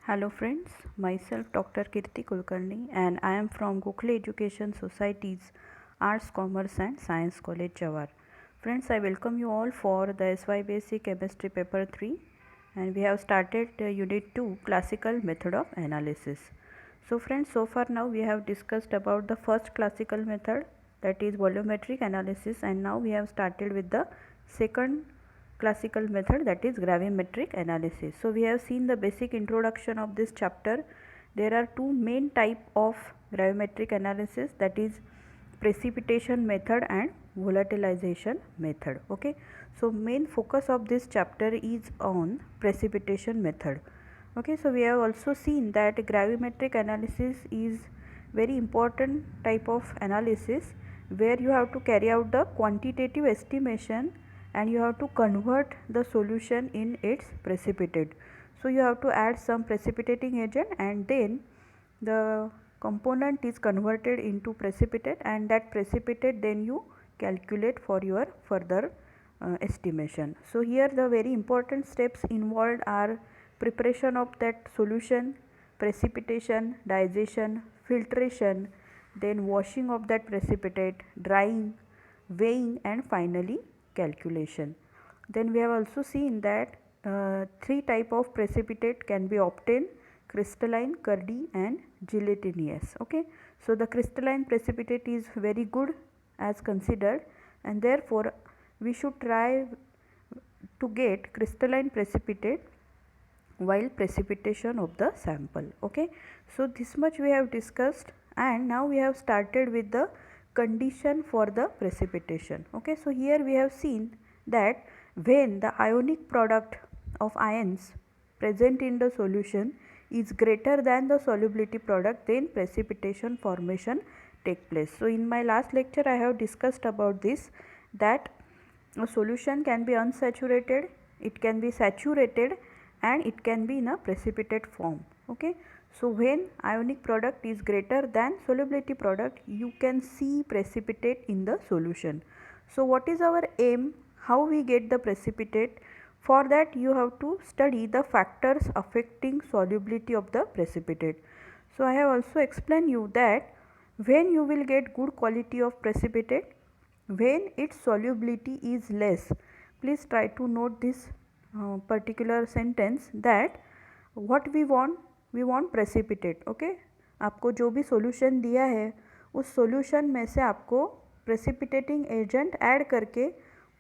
Hello friends, myself Dr. Kirti Kulkarni and I am from Gokhale Education Society's Arts, Commerce and Science College, Jawar. Friends, I welcome you all for the SYBSc Chemistry Paper 3 and we have started Unit 2 Classical Method of Analysis. So friends, so far now we have discussed about the first classical method, that is volumetric analysis, and now we have started with the second classical method, that is gravimetric analysis. So we have seen the basic introduction of this chapter. There are two main type of gravimetric analysis, that is precipitation method and volatilization method. Okay, so main focus of this chapter is on precipitation method. Okay, so we have also seen that gravimetric analysis is very important type of analysis where you have to carry out the quantitative estimation and you have to convert the solution in its precipitate. So you have to add some precipitating agent and then the component is converted into precipitate, and that precipitate then you calculate for your further estimation. So here the very important steps involved are preparation of that solution, precipitation, digestion, filtration, then washing of that precipitate, drying, weighing and finally calculation. Then we have also seen that three type of precipitate can be obtained: crystalline, curdy and gelatinous. Okay, so the crystalline precipitate is very good as considered, and therefore we should try to get crystalline precipitate while precipitation of the sample. Okay, so this much we have discussed, and now we have started with the condition for the precipitation. Okay, so here we have seen that when the ionic product of ions present in the solution is greater than the solubility product, then precipitation formation take place. So in my last lecture I have discussed about this, that a solution can be unsaturated, it can be saturated and it can be in a precipitate form. Okay, so when ionic product is greater than solubility product, you can see precipitate in the solution. So what is our aim? How we get the precipitate? For that you have to study the factors affecting solubility of the precipitate. So I have also explained you that when you will get good quality of precipitate, when its solubility is less. Please try to note this particular sentence, that what we want precipitate. Okay, आपको जो भी solution दिया है उस solution में से आपको precipitating agent add करके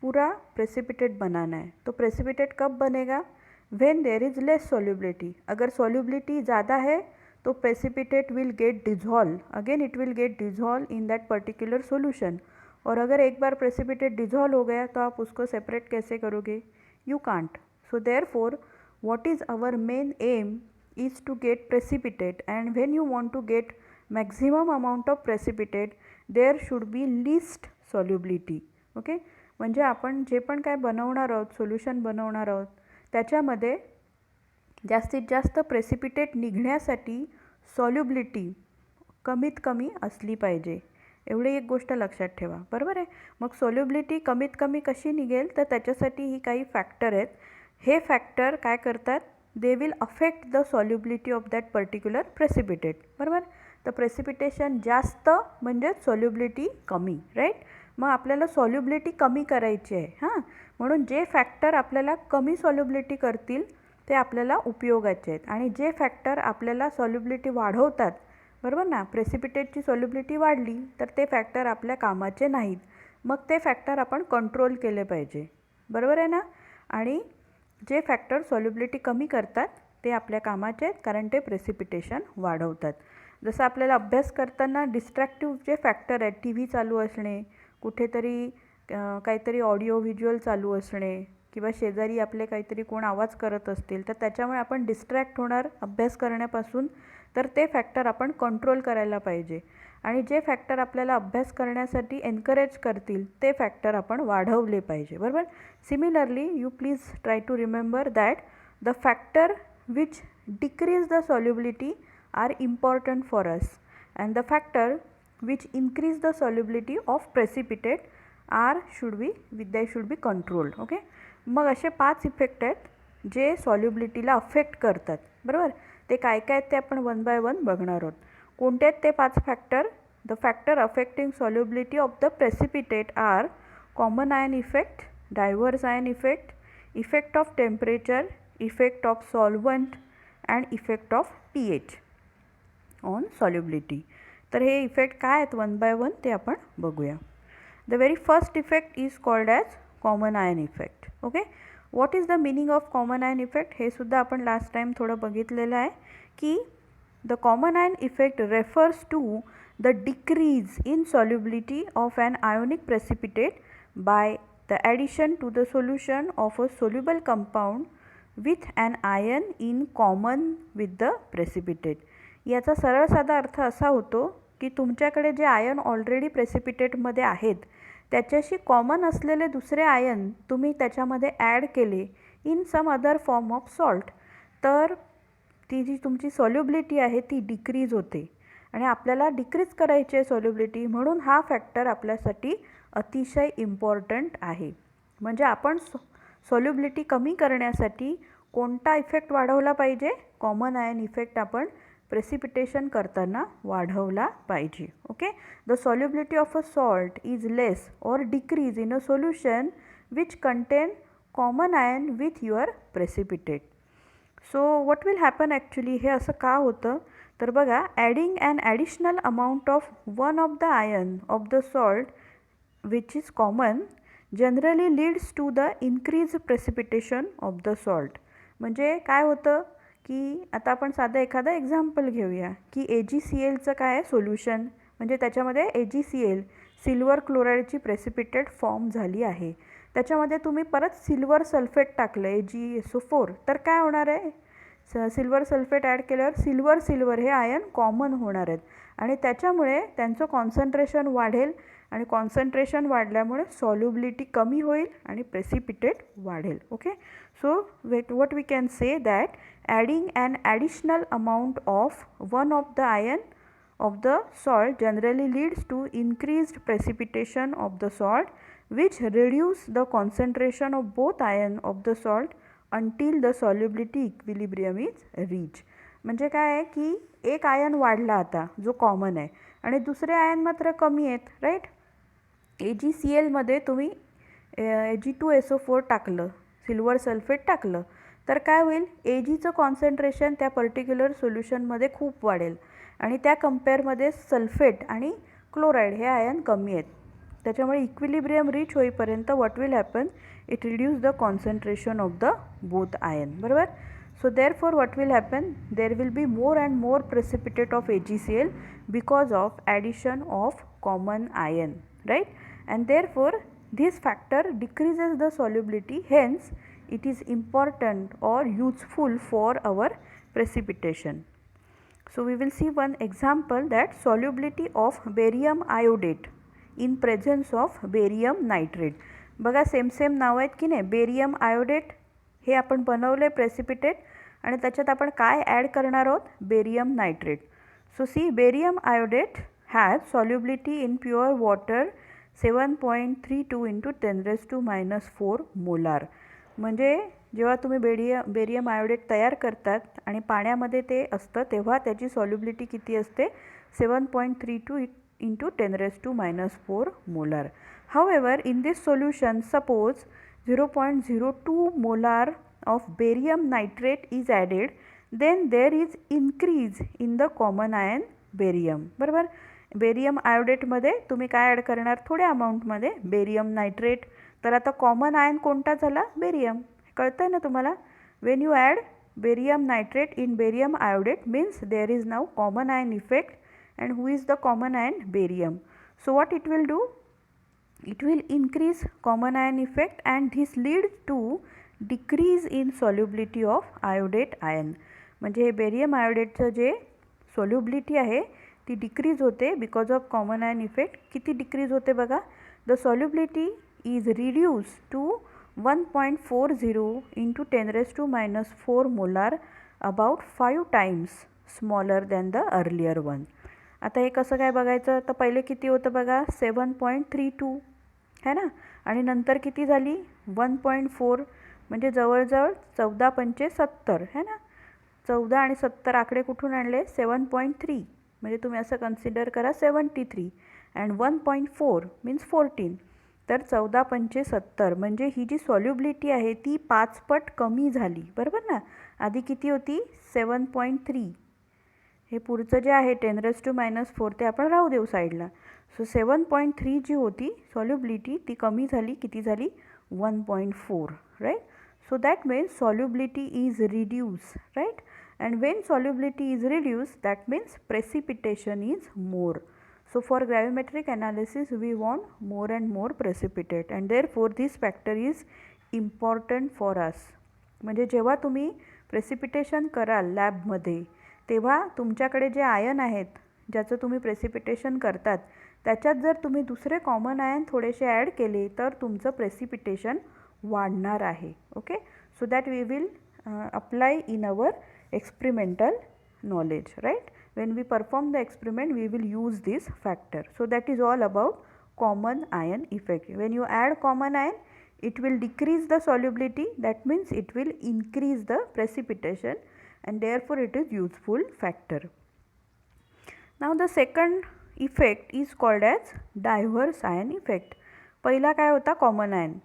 पूरा precipitate banana है. तो precipitate कब बनेगा? When there is less solubility. अगर solubility ज़्यादा है तो precipitate will get dissolved, again it will get dissolved in that particular solution. और अगर एक बार precipitate dissolve हो गया तो आप उसको separate कैसे करोगे? You can't. So therefore what is our main aim is to get precipitate, and when you want to get maximum amount of precipitate, there should be least solubility. Okay, म्हणजे आपण जे पण काय बनवणार आहोत, सोल्युशन बनवणार आहोत, त्याच्यामध्ये जास्तीत जास्त प्रेसिपिटेट निघण्यासाठी सॉल्युबिलिटी कमीत कमी असली पाहिजे. एवढी एक गोष्ट लक्षात ठेवा, बरोबर आहे. मग सॉल्युबिलिटी कमीत कमी कशी निघेल, तर त्याच्यासाठी ही काही फॅक्टर आहेत. हे फॅक्टर काय करतात? They will affect the solubility of that particular precipitate. बरोबर, तर प्रेसिपिटेशन जास्त म्हणजे सॉल्युबिलिटी कमी, राईट. मग आपल्याला सॉल्युबिलिटी कमी करायची आहे. हां, म्हणून जे फॅक्टर आपल्याला कमी सॉल्युबिलिटी करतील ते आपल्याला उपयोगाचे आहेत, आणि जे फॅक्टर आपल्याला सॉल्युबिलिटी वाढवतात, बरोबर ना, प्रेसिपिटेटची सॉल्युबिलिटी वाढली तर ते फॅक्टर आपल्या कामाचे नाहीत. मग ते फॅक्टर आपण कंट्रोल केले पाहिजे, बरोबर आहे ना. आणि जे फॅक्टर सॉल्युबिलिटी कमी करतात ते आपल्या कामाचे आहेत, कारण ते प्रेसिपिटेशन वाढवतात. जसं आपल्याला अभ्यास करताना डिस्ट्रॅक्टिव्ह जे फॅक्टर आहेत, टी व्ही चालू असणे, कुठेतरी काहीतरी ऑडिओ व्हिज्युअल चालू असणे, किंवा शेजारी आपले काहीतरी कोण आवाज करत असतील तर त्याच्यामुळे आपण डिस्ट्रॅक्ट होणार अभ्यास करण्यापासून, तर ते फॅक्टर आपण कंट्रोल करायला पाहिजे. आणि जे फॅक्टर आपल्याला अभ्यास करण्यासाठी एनकरेज करतील ते फॅक्टर आपण वाढवले पाहिजे, बरोबर. Similarly you please try to remember that the factor which decrease the solubility are important for us, and the factor which increase the solubility of precipitate they should be controlled. Okay, मग असे 5 effect आहेत. जे सॉल्युबिलिटीला affect करतात, बरोबर. ते काय काय ते आपण वन बाय वन बघणार आहोत. कोणते आहेत ते 5 factor? The factor affecting solubility of the precipitate are common ion effect, diverse ion effect, effect of temperature, effect of solvent and effect of pH on solubility. तर हे इफेक्ट काय आहेत one by one ते आपण बघूया. The very first effect is called as common ion effect. Okay, what is the meaning of common ion effect? हे सुद्धा आपण लास्ट टाइम थोडं बघितलेलं आहे की the common ion effect refers to the decrease in solubility of an ionic precipitate by the addition to the solution of a soluble compound with an ion in common with the precipitate. याचा सरळ साधा अर्थ असा होतो की तुमच्याकडे जे ion already प्रेसिपिटेटमध्ये आहेत त्याच्याशी कॉमन असलेले दुसरे आयन तुम्ही त्याच्यामध्ये ॲड केले in some other form of salt, तर ती जी तुमची सॉल्युबिलिटी आहे ती डिक्रीज होते. आणि आपल्याला डिक्रीज करायची आहे सॉल्युबिलिटी, म्हणून हा फॅक्टर आपल्यासाठी अतिशय इम्पॉर्टंट आहे. म्हणजे आपण सॉल्युबिलिटी कमी करण्यासाठी कोणता इफेक्ट वाढवला पाहिजे? कॉमन आयन इफेक्ट आपण प्रेसिपिटेशन करताना वाढवला पाहिजे. Okay, the solubility of a salt is less or decrease in a solution which contain common ion with your precipitate. So what will happen actually? हे असं का होतं तर बघा, adding an additional amount of one of the ion of the salt which is common generally leads to the increase precipitation of the salt. म्हणजे काय होतं की आता आपण साधं एखादं एक्झाम्पल घेऊया की AgClचं काय आहे सोल्युशन, म्हणजे त्याच्यामध्ये AgCl सिल्वर क्लोराईडची प्रेसिपिटेट फॉर्म झाली आहे. त्याच्यामध्ये तुम्ही परत सिल्वर सल्फेट टाकलं AgSO4, तर काय होणार आहे? सिल्वर सल्फेट ॲड केल्यावर सिल्वर हे आयन कॉमन होणार आहेत आणि त्याच्यामुळे त्यांचं कॉन्सन्ट्रेशन वाढेल आणि कॉन्सन्ट्रेशन वाढल्यामुळे सॉल्युबिलिटी कमी होईल आणि प्रेसिपिटेट वाढेल. Okay, so what we can say that adding an additional amount of one of the ion of the salt generally leads to increased precipitation of the salt which reduce the concentration of both ion of the salt until the solubility equilibrium is reached. म्हणजे काय आहे की एक ion वाढला आता जो common आहे आणि दुसरे आयन मात्र कमी आहेत, राईट. AgClमध्ये तुम्ही Ag2SO4 टाकलं, सिल्वर सल्फेट टाकलं, तर काय होईल? Agचं कॉन्सन्ट्रेशन त्या पर्टिक्युलर सोल्युशनमध्ये खूप वाढेल आणि त्या कंपेअरमध्ये सल्फेट आणि क्लोराईड हे आयन कमी आहेत. त्याच्यामुळे इक्विलिब्रियम रीच होईपर्यंत what will happen? It reduce the concentration of the both ion, बरोबर. So therefore what will happen? There will be more and more precipitate of AgCl because of addition of common ion, right? And therefore this factor decreases the solubility, hence it is important or useful for our precipitation. So we will see one example, that solubility of barium iodate in presence of barium nitrate. बघा same नाव आहेत की नाही. Barium iodate हे आपण बनवले precipitate आणि त्याच्यात आपण काय ॲड करणार आहोत? Barium nitrate. So see, barium iodate has solubility in pure water 7.32 × 10⁻⁴ molar. म्हणजे जेव्हा तुम्ही बेरियम आयोडेट तयार करतात आणि पाण्यामध्ये ते असतं तेव्हा त्याची सॉल्युबिलिटी किती असते? 7.32 × 10⁻⁴ molar. However, in this solution, suppose 0.02 molar of barium nitrate is added, then there is increase in the common ion barium. बरोबर. बेरियम आयोडेटमध्ये तुम्ही काय ॲड करणार? थोड्या अमाऊंटमध्ये बेरियम नायट्रेट. तर आता कॉमन आयन कोणता झाला? बेरियम. कळतं आहे ना तुम्हाला? When you add barium nitrate in barium iodate means there is now common ion effect. And who is the common ion? Barium. So what it will do? It will increase common ion effect and this leads to decrease in solubility of iodate ion. म्हणजे हे barium आयोडेटचं जे solubility आहे ती decrease होते because of common ion effect. किती decrease होते बघा? The solubility is reduce to 1.40 × 10⁻⁴ molar, about 5 times smaller than the earlier one. आता हे कसं काय बघायचं? तर पहिले किती होतं बघा? 7.32 है ना, आणि नंतर किती झाली? 1.4. म्हणजे जवळजवळ 14 पंचे 70 है ना. 14 आणि 70 आकडे कुठून आणले? 7.3, म्हणजे तुम्ही असं कन्सिडर करा 73 अँड 1.4 मीन्स 14. तर 14 पंचे 70 म्हणजे ही जी सॉल्युबिलिटी आहे ती 5 पट कमी झाली, बरोबर ना. आधी किती होती? 7.3. हे पुढचं जे आहे 10⁻⁻⁴ ते आपण राहू देऊ साईडला. सो 7.3 जी होती सॉल्युबिलिटी ती कमी झाली, किती झाली? 1.4, right. So that means solubility is reduced, right? And when solubility is reduced, that means precipitation is more. So for gravimetric analysis, we want more and more precipitate, and therefore this factor is important for us. म्हणजे जेव्हा तुम्ही precipitation कराल लॅबमध्ये, तेव्हा तुमच्याकडे जे ion आहेत ज्याचं तुम्ही प्रेसिपिटेशन करतात त्याच्यात जर तुम्ही दुसरे कॉमन आयन थोडेसे ॲड केले तर तुमचं प्रेसिपिटेशन वाढणार आहे. Okay, so that we will apply in our experimental knowledge, right? When we perform the experiment, we will use this factor. So that is all about common ion effect. When you add common ion, it will decrease the solubility, that means it will increase the precipitation, and therefore it is useful factor. Now the second effect is called as diverse ion effect. पहिला काय होता? Common ion.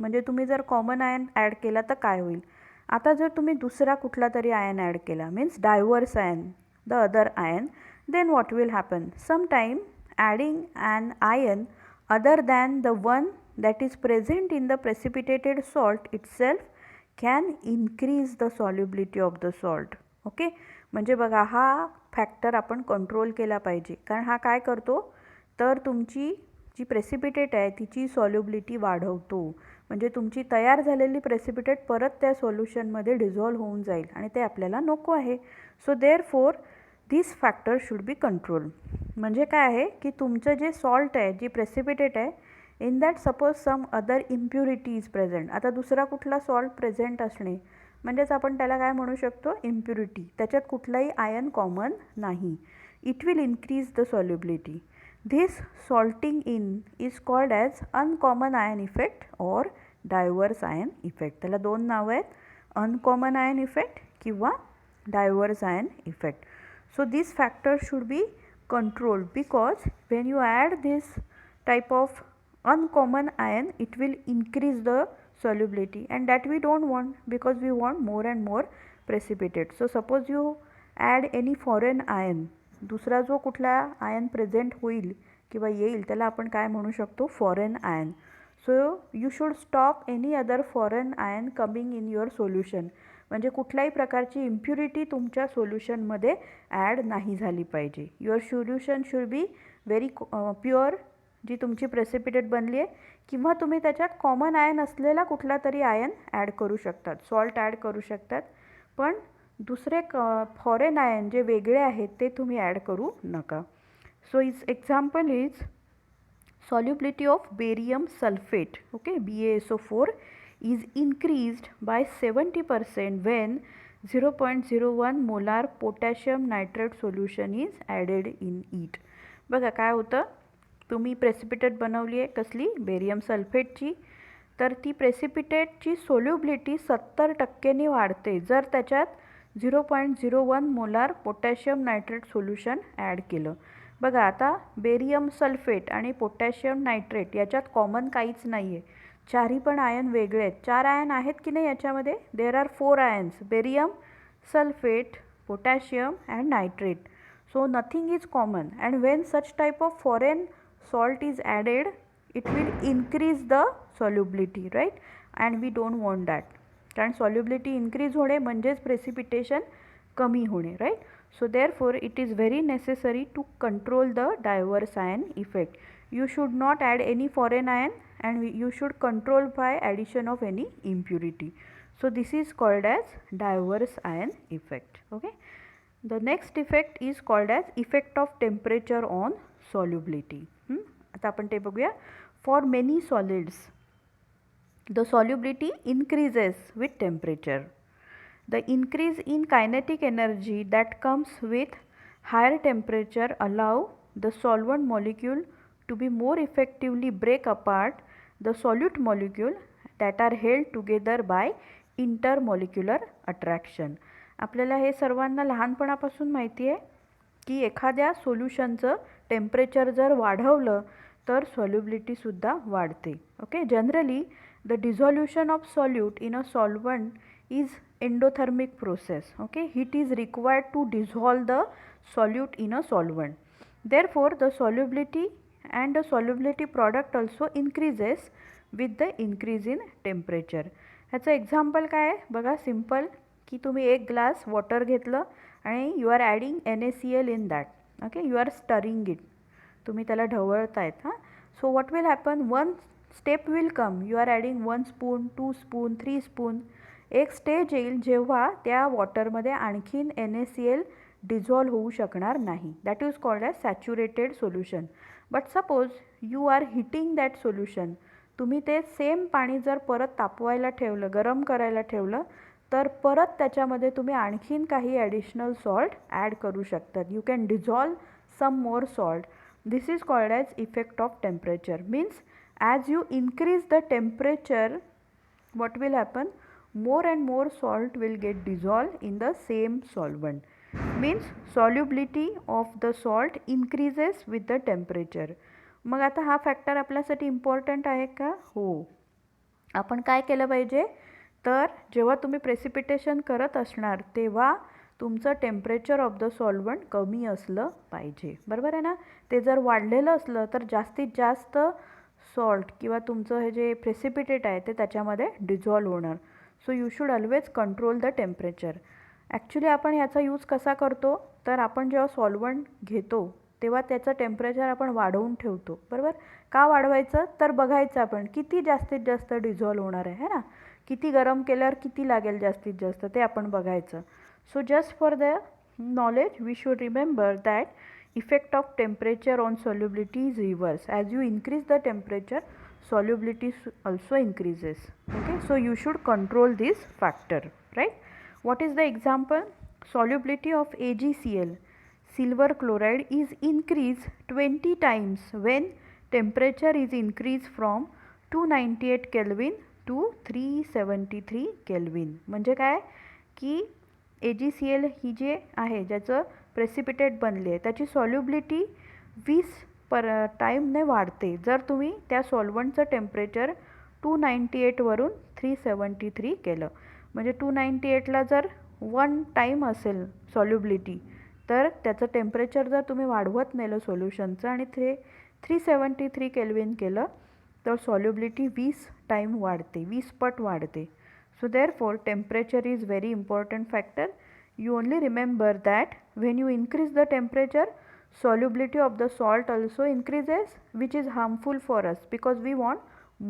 म्हणजे तुम्ही जर common ion add केला तर काय होईल? आता जर तुम्ही दुसरा कुठला तरी आयन ॲड केला means diverse ion, the other ion, then what will happen? Sometime adding an ion other than the one that is present in the precipitated salt itself can increase the solubility of the salt. Okay, म्हणजे बघा हा factor आपण control केला पाहिजे, कारण हा काय करतो तर तुमची जी प्रेसिपिटेट आहे तिची सॉल्युबिलिटी वाढवतो. म्हणजे तुमची तयार झालेली प्रेसिपिटेट परत त्या सोल्युशनमध्ये डिझॉल्व्ह होऊन जाईल आणि ते आपल्याला नको आहे. So therefore this factor should be control. म्हणजे काय आहे की तुमचं जे सॉल्ट आहे, जी प्रेसिपिटेट आहे, in that suppose some other impurity is present. आता दुसरा कुठला सॉल्ट प्रेझेंट असणे म्हणजेच आपण त्याला काय म्हणू शकतो? इम्प्युरिटी. त्याच्यात कुठलाही आयन कॉमन नाही. It will increase the solubility. This salting in is called as uncommon ion effect or diverse ion effect. त्याला दोन नाव आहेत, uncommon ion effect किंवा diverse ion effect. So this factor should be controlled because when you add this type of uncommon ion, it will increase the solubility, and that we don't want because we want more and more precipitate. So suppose you add any foreign ion, दुसरा जो कुठला ion present होईल किंवा येईल त्याला आपण काय म्हणू शकतो? Foreign ion. So you should stop any other foreign ion coming in your solution. म्हणजे कुठल्याही प्रकारची इम्प्युरिटी तुमच्या सोल्युशनमध्ये ॲड नाही झाली पाहिजे. Your solution should be very pure, जी तुमची प्रेसिपिटेट बनली आहे, किंवा तुम्ही त्याच्यात कॉमन आयन असलेला कुठला तरी आयन ॲड करू शकतात, सॉल्ट ॲड करू शकतात, पण दुसरे फॉरेन आयन जे वेगळे आहेत ते तुम्ही ॲड करू नका. So is example is solubility of barium sulfate, okay, BaSO4 is increased by 70% when 0.01 molar potassium nitrate solution is added in it. बघा काय होतं, तुम्ही प्रेसिपिटेट बनवली आहे कसली? बेरियम सल्फेटची. तर ती प्रेसिपिटेटची सोल्युबिलिटी 70% वाढते जर त्याच्यात 0.01 molar potassium nitrate solution add केलं. बघा आता बेरियम सल्फेट आणि पोटॅशियम नायट्रेट याच्यात कॉमन काहीच नाही आहे, चारही पण आयन वेगळे आहेत. 4 आयन आहेत की नाही याच्यामध्ये? There are 4 ions, barium, sulphate, potassium and nitrate. So nothing is common, and when such type of foreign salt is added it will increase the solubility, right, and we don't want that. कारण solubility increase होणे म्हणजेच precipitation कमी होणे, right. So therefore it is very necessary to control the diverse ion effect. You should not add any foreign ion, and you should control by addition of any impurity. So this is called as diverse ion effect. Okay. The next effect is called as effect of temperature on solubility. आता आपण ते बघूया. For many solids the solubility increases with temperature. The increase in kinetic energy that comes with higher temperature allow the solvent molecule to be more effectively break apart the solute molecule that are held together by intermolecular attraction. आपल्याला हे सर्वांना लहानपणापासून माहिती आहे की एखाद्या सोल्युशनचं temperature जर वाढवलं तर सॉल्युबिलिटीसुद्धा वाढते. Okay, generally the dissolution of solute in a solvent is endothermic process. Okay, heat is required to dissolve the solute in a solvent. Therefore the solubility and the solubility product also increases with the increase in temperature. ह्याचं example काय आहे बघा, simple की तुम्ही एक glass water घेतलं आणि you are adding NaCl in that. Okay, you are stirring it, तुम्ही त्याला ढवळतायत. हां, so what will happen, one step will come, you are adding 1 spoon 2 spoon 3 spoon. एक स्टेज येईल जेव्हा त्या वॉटरमध्ये आणखीन NaCl डिझॉल्व होऊ शकणार नाही. That is called as saturated solution. But suppose you are heating that solution, तुम्ही ते सेम पाणी जर परत तापवायला ठेवलं, गरम करायला ठेवलं, तर परत त्याच्यामध्ये तुम्ही आणखीन काही ॲडिशनल सॉल्ट ॲड करू शकतात. You can dissolve some more salt. This is called as effect of temperature. Means as you increase the temperature, what will happen, more and more salt will get dissolved in the same solvent. Means solubility of the salt increases with the temperature. मग आता हा factor आपल्यासाठी important आहे का? हो. आपण काय केलं पाहिजे, तर जेव्हा तुम्ही प्रेसिपिटेशन करत असणार तेव्हा तुमचं टेम्परेचर ऑफ द सॉल्वंट कमी असलं पाहिजे. बरोबर आहे ना. ते जर वाढलेलं असलं तर जास्तीत जास्त सॉल्ट किंवा तुमचं हे जे प्रेसिपिटेट आहे ते त्याच्यामध्ये डिझॉल्व होणार. So you should always control the temperature. Actually आपण ह्याचा यूज कसा करतो, तर आपण जेव्हा सॉल्वंट घेतो तेव्हा त्याचं टेम्परेचर आपण वाढवून ठेवतो. बरोबर. का वाढवायचं, तर बघायचं आपण किती जास्तीत जास्त डिझॉल्व होणार आहे ना, किती गरम केल्यावर किती लागेल जास्तीत जास्त ते आपण बघायचं. So just for the knowledge we should remember that effect of temperature on solubility is reverse. As you increase the temperature, solubility also increases. Okay, so you should control this factor, right? What is the example? Solubility of AgCl, silver chloride, is increased 20 times when temperature is increased from 298 Kelvin to 373 Kelvin. म्हणजे काय की AgCl ही जे आहे ज्याचं precipitate बनले आहे त्याची solubility 20 टाईमने वाढते जर तुम्ही त्या सॉल्वंटचं टेम्परेचर 298 वरून 373 केलं. म्हणजे 298ला जर 1 टाईम असेल सॉल्युबिलिटी, तर त्याचं टेम्परेचर जर तुम्ही वाढवत नेलं सोल्युशनचं आणि 373 केल्विन केलं तर सॉल्युबिलिटी 20 टाईम वाढते, 20 पट वाढते. So therefore temperature is very important factor. You only remember that when you increase the temperature, solubility of the salt also increases, which is harmful for us because we want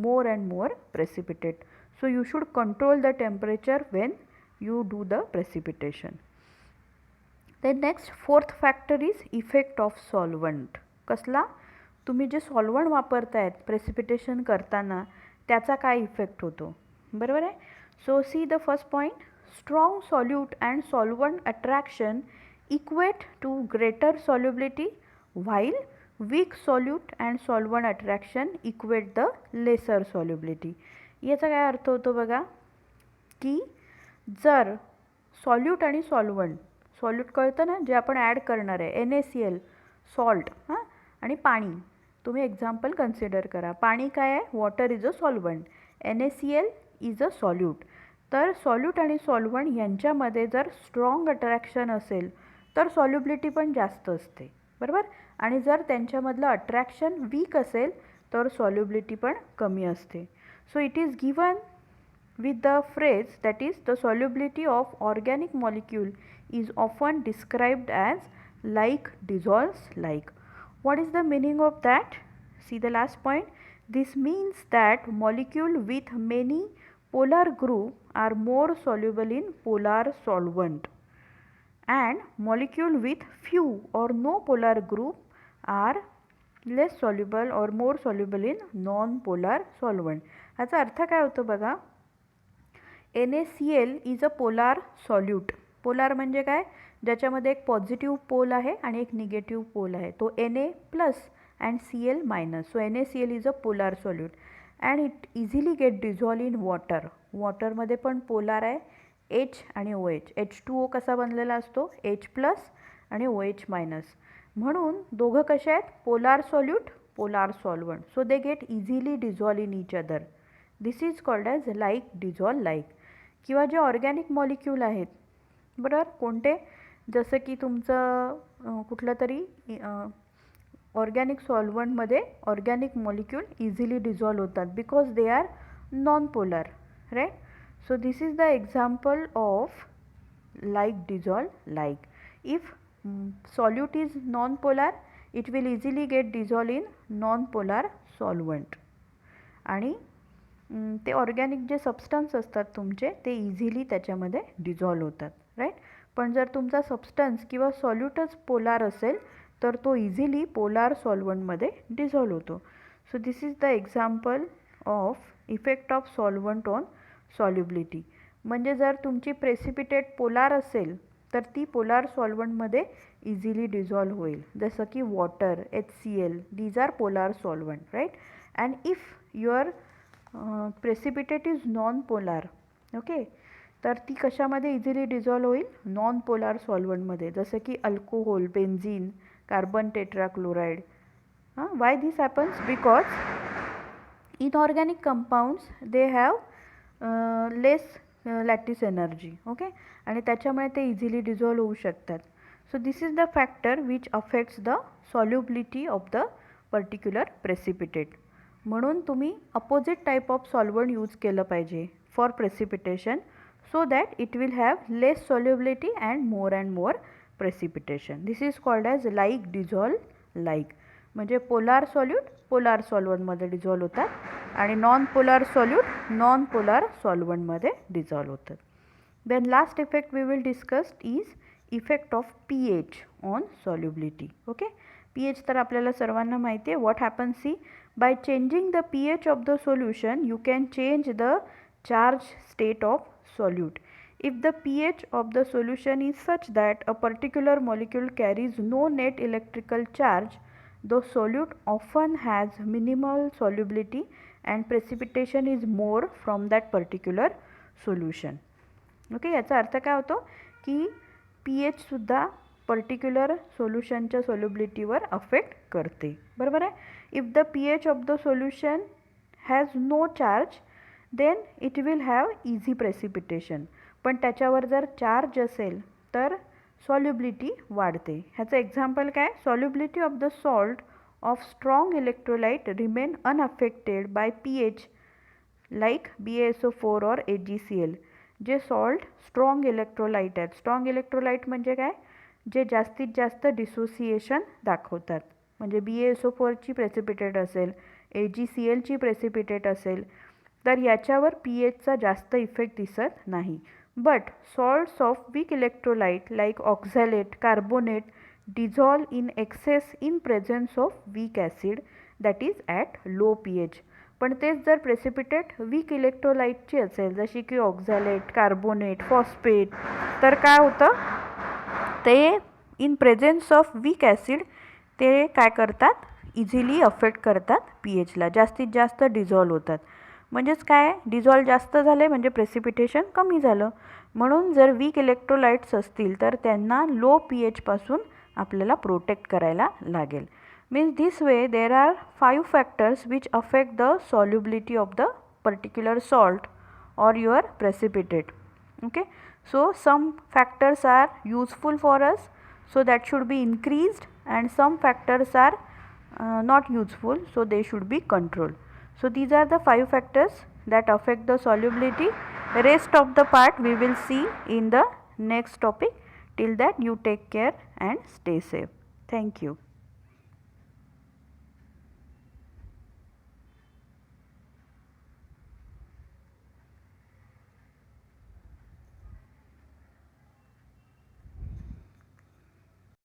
more and more precipitate. So you should control the temperature when you do the precipitation. Then next fourth factor is effect of solvent. कसला, तुम्ही जे solvent वापरतायत precipitation करताना त्याचा काय effect होतो. बरोबर आहे. So see the first point, strong solute and solvent attraction equate to greater solubility while weak solute and solvent attraction equate the lesser solubility. याचा काय अर्थ होतो बघा की जर सॉल्यूट आणि सॉल्यूट कळतं ना जे आपण ॲड करणार आहे NaCl, सॉल्ट हां आणि पाणी. तुम्ही एक्झाम्पल कन्सिडर करा. पाणी काय आहे, water is a solvent, NaCl is a solute. तर सॉल्यूट आणि सॉल्वंट यांच्यामध्ये जर स्ट्रॉंग अट्रॅक्शन असेल तर सॉल्युबिलिटी पण जास्त असते. बरोबर. आणि जर त्यांच्यामधलं अट्रॅक्शन वीक असेल तर सॉल्युबिलिटी पण कमी असते. So it is given with the phrase that is the solubility of organic molecule is often described as like dissolves like. What is the meaning of that? See the last point. This means that molecule with many polar group are more soluble in polar solvent and molecule with few or no polar group are less soluble or more soluble in non-polar solvent. ह्याचा अर्थ काय होतो बघा. NaCl is a polar solute. Polar म्हणजे काय, ज्याच्यामध्ये एक positive pole आहे आणि एक निगेटिव्ह पोल आहे. तो Na plus and Cl minus. So NaCl is a polar solute. And it easily get dissolve in water. वॉटरमध्ये पण पोलार आहे H आणि OH. H2O कसा बनलेला असतो, H+ आणि OH-. म्हणून दोघं कसे आहेत, polar solute polar solvent. So they get easily dissolve in each other. This is called as like dissolve like. किंवा जे ऑर्गॅनिक मॉलिक्यूल आहेत बरोबर, कोणते, जसं की तुमचं कुठलं तरी ऑर्गॅनिक सॉल्वंटमध्ये ऑर्गॅनिक मॉलिक्यूल इझिली डिझॉल्व होतात because they are non polar, right. So this is the example of like dissolve like. If solute is non-polar, it will easily get dissolved in non-polar solvent. आणि ते organic जे substance असतात तुमचे ते easily त्याच्यामध्ये dissolve होतात, right. पण जर तुमचा सबस्टन्स किंवा सॉल्यूटच पोलार असेल तर तो इझिली पोलार सॉल्वंटमध्ये डिझॉल्व होतो. So this is the example of effect of solvent on solubility. म्हणजे जर तुमची प्रेसिपिटेट पोलार असेल तर ती पोलार सॉल्वंटमध्ये इझिली डिझॉल्व होईल, जसं की water, HCl, these are polar solvent, right. And if your precipitate is non polar, okay, तर ती कशामध्ये इझिली डिझॉल्व होईल, नॉन पोलार सॉल्वंटमध्ये, जसं की alcohol, benzene, carbon tetrachloride. Why this happens, because inorganic compounds they have less lattice energy, okay, आणि त्याच्यामुळे ते इझिली डिझॉल्व होऊ शकतात. So this is the factor which affects the solubility of the particular precipitate. म्हणून तुम्ही opposite type of solvent use केलं पाहिजे for precipitation, so that it will have less solubility and more precipitation. This is called as like dissolve like. म्हणजे polar solute polar सॉल्वंटमध्ये dissolve होतात आणि non polar solute non polar सॉल्वंटमध्ये dissolve होतात. Then last effect we will discuss is effect of pH on solubility. Okay, pH तर आपल्याला सर्वांना माहिती आहे. What happens, see, by changing the pH of the solution you can change the charge state of solute. If the pH of the solution is such that a particular molecule carries no net electrical charge, the solute often has minimal solubility and precipitation is more from that particular solution. Okay, याचा अर्थ काय होतो की pH सुद्धा particular सोल्युशनच्या सॉल्युबिलिटीवर affect करते, बरोबर आहे. If the pH of the solution has no charge then it will have easy precipitation. पण त्याच्यावर जर चार्ज असेल तर सॉल्युबिलिटी वाढते. ह्याचं एक्झाम्पल काय, solubility of the salt of strong electrolyte remain unaffected bye pH like BaSO4 और AgCl. जे सॉल्ट स्ट्रॉंग इलेक्ट्रोलाइट आहेत, स्ट्रॉंग इलेक्ट्रोलाइट म्हणजे काय, जे जास्तीत जास्त डिसोसिएशन दाखवतात. म्हणजे BaSO4ची प्रेसिपिटेट असेल, AgClची प्रेसिपिटेट असेल तर याच्यावर pHचा जास्त इफेक्ट दिसत नाही. But salts of weak electrolyte like oxalate, carbonate dissolve in excess in presence of weak acid that is at low pH. पण तेच जर प्रेसिपिटेट वीक इलेक्ट्रोलाइटची असेल जशी की ऑक्झॅलेट, कार्बोनेट, फॉस्फेट, तर काय होतं, ते in presence of weak acid ते काय करतात, इझिली अफेक्ट करतात pHला, जास्तीत जास्त डिझॉल्व होतात. म्हणजेच काय, डिझॉल्व जास्त झाले म्हणजे प्रेसिपिटेशन कमी झालं. म्हणून जर वीक इलेक्ट्रोलाइट्स असतील तर त्यांना लो pH पासून आपल्याला प्रोटेक्ट करायला लागेल. Means this way there are 5 factors which affect the solubility of the particular salt or your precipitate. Okay, so some factors are useful for us, so that should be increased, and some factors are not useful, so they should be controlled. So these are the 5 factors that affect the solubility. Rest of the part we will see in the next topic. Till that, you take care and stay safe. Thank you.